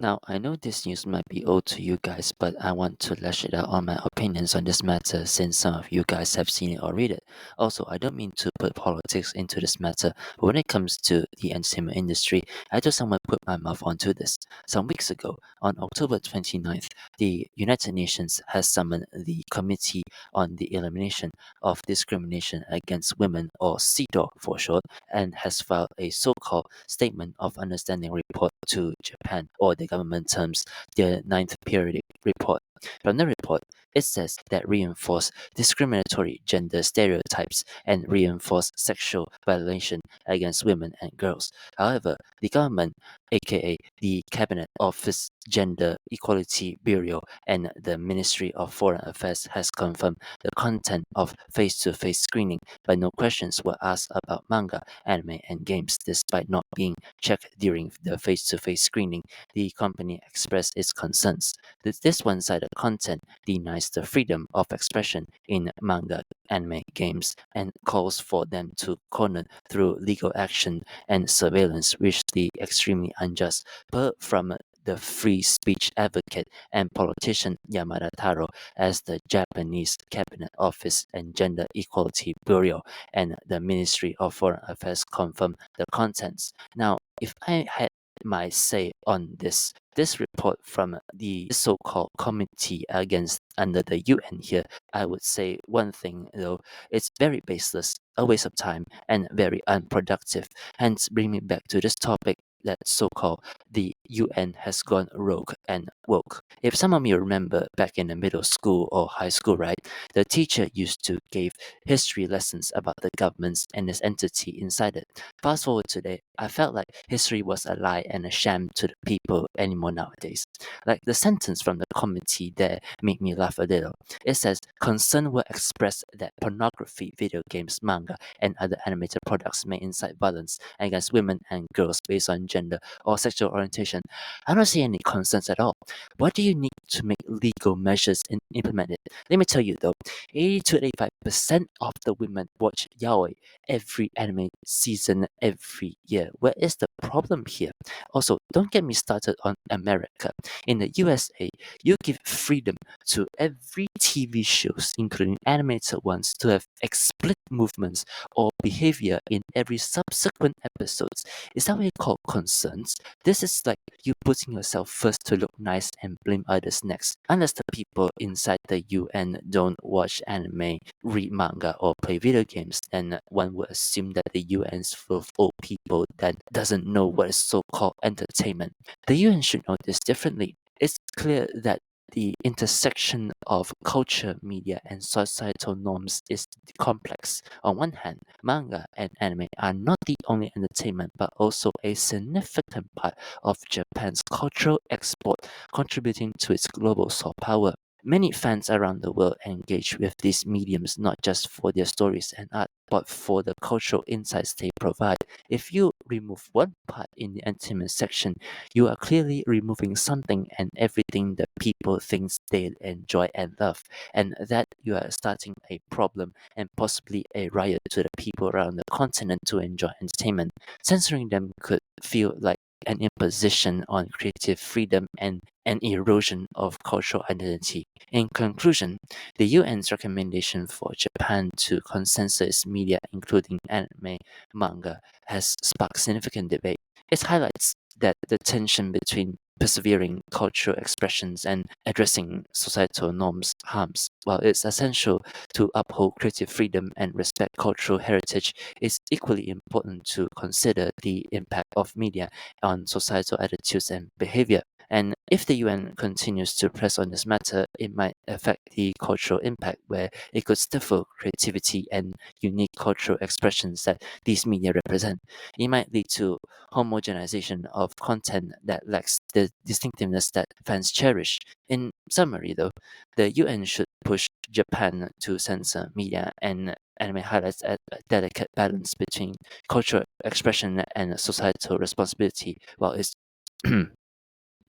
Now, I know this news might be old to you guys, but I want to lash it out on my opinions on this matter since some of you guys have seen it or read it. Also, I don't mean to put politics into this matter, but when it comes to the entertainment industry, I just want to put my mouth onto this. Some weeks ago, on October 29th, the United Nations has summoned the Committee on the Elimination of Discrimination Against Women, or CEDAW for short, and has filed a so-called Statement of Understanding report to Japan, or the government terms their ninth periodic report. From the report, it says that reinforce discriminatory gender stereotypes and reinforce sexual violation against women and girls. However, the government, aka the Cabinet Office Gender Equality Bureau and the Ministry of Foreign Affairs, has confirmed the content of face-to-face screening, but no questions were asked about manga, anime, and games despite not being checked during the face-to-face screening. The company expressed its concerns. This one-sided content denies the freedom of expression in manga, anime, games, and calls for them to corner through legal action and surveillance, which is extremely unjust. Per from the free speech advocate and politician Yamada Taro, as the Japanese Cabinet Office and Gender Equality Bureau and the Ministry of Foreign Affairs confirm the contents. Now, if I had my say on this report from the so-called committee against under the UN here, I would say one thing though, it's very baseless, a waste of time, and very unproductive. Hence, bring me back to this topic that so-called the UN has gone rogue and woke. If some of you remember back in the middle school or high school, right, the teacher used to give history lessons about the governments and its entity inside it. Fast forward today, I felt like history was a lie and a sham to the people anymore nowadays. Like the sentence from the committee there made me laugh a little. It says, concern were expressed that pornography, video games, manga, and other animated products may incite violence against women and girls based on gender or sexual orientation. I don't see any concerns at all. What do you need to make legal measures implemented? Let me tell you though, 80 to 85% of the women watch yaoi every anime season every year. Where is the problem here? Also, don't get me started on America. In the USA, you give freedom to every TV shows, including animated ones, to have explicit movements or behavior in every subsequent episodes. Is that what you call concerns? This is like you putting yourself first to look nice and blame others next. Unless the people inside the UN don't watch anime, read manga, or play video games, then one would assume that the UN is full of old people that doesn't know what is so-called entertainment. The UN should know this differently. It's clear that the intersection of culture, media, and societal norms is complex. On one hand, manga and anime are not the only entertainment, but also a significant part of Japan's cultural export, contributing to its global soft power. Many fans around the world engage with these mediums not just for their stories and art, but for the cultural insights they provide. If you remove one part in the entertainment section, you are clearly removing something and everything that people think they enjoy and love, and that you are starting a problem and possibly a riot to the people around the continent to enjoy entertainment. Censoring them could feel like an imposition on creative freedom and an erosion of cultural identity. In conclusion, the UN's recommendation for Japan to censor its media, including anime, manga, has sparked significant debate. It highlights that the tension between persevering cultural expressions and addressing societal norms harms. While it's essential to uphold creative freedom and respect cultural heritage, it's equally important to consider the impact of media on societal attitudes and behavior. And if the UN continues to press on this matter, it might affect the cultural impact, where it could stifle creativity and unique cultural expressions that these media represent. It might lead to homogenization of content that lacks the distinctiveness that fans cherish. In summary, though, the UN should push Japan to censor media, and anime highlights a delicate balance between cultural expression and societal responsibility, while it's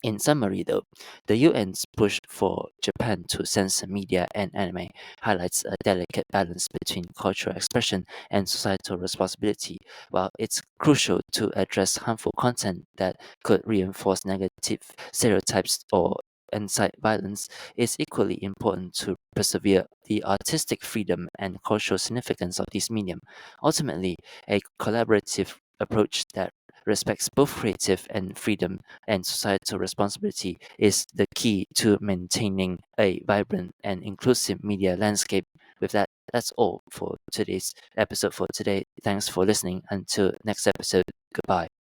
In summary, though, the UN's push for Japan to censor media and anime highlights a delicate balance between cultural expression and societal responsibility. While it's crucial to address harmful content that could reinforce negative stereotypes or incite violence, it's equally important to persevere the artistic freedom and cultural significance of this medium. Ultimately, a collaborative approach that respects both creative and freedom and societal responsibility is the key to maintaining a vibrant and inclusive media landscape. With that, that's all for today's episode for today. Thanks for listening. Until next episode, goodbye.